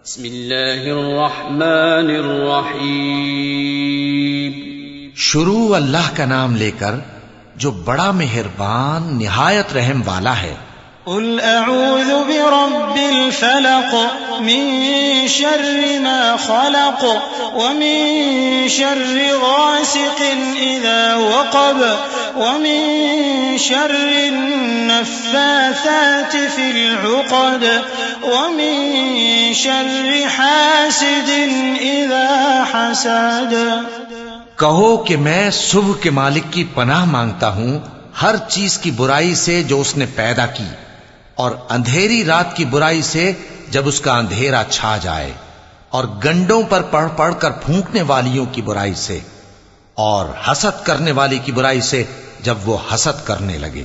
بسم اللہ الرحمن الرحیم. شروع اللہ کا نام لے کر جو بڑا مہربان نہایت رحم والا ہے. قل اعوذ برب الفلق من شر ما خلق ومن شر غاسق اذا وقب ومن شر النفاثات في العقد ومن شر حاسد اذا حسد. کہو کہ میں صبح کے مالک کی پناہ مانگتا ہوں ہر چیز کی برائی سے جو اس نے پیدا کی، اور اندھیری رات کی برائی سے جب اس کا اندھیرا چھا جائے، اور گنڈوں پر پڑھ پڑھ کر پھونکنے والیوں کی برائی سے، اور حسد کرنے والی کی برائی سے جب وہ حسد کرنے لگے.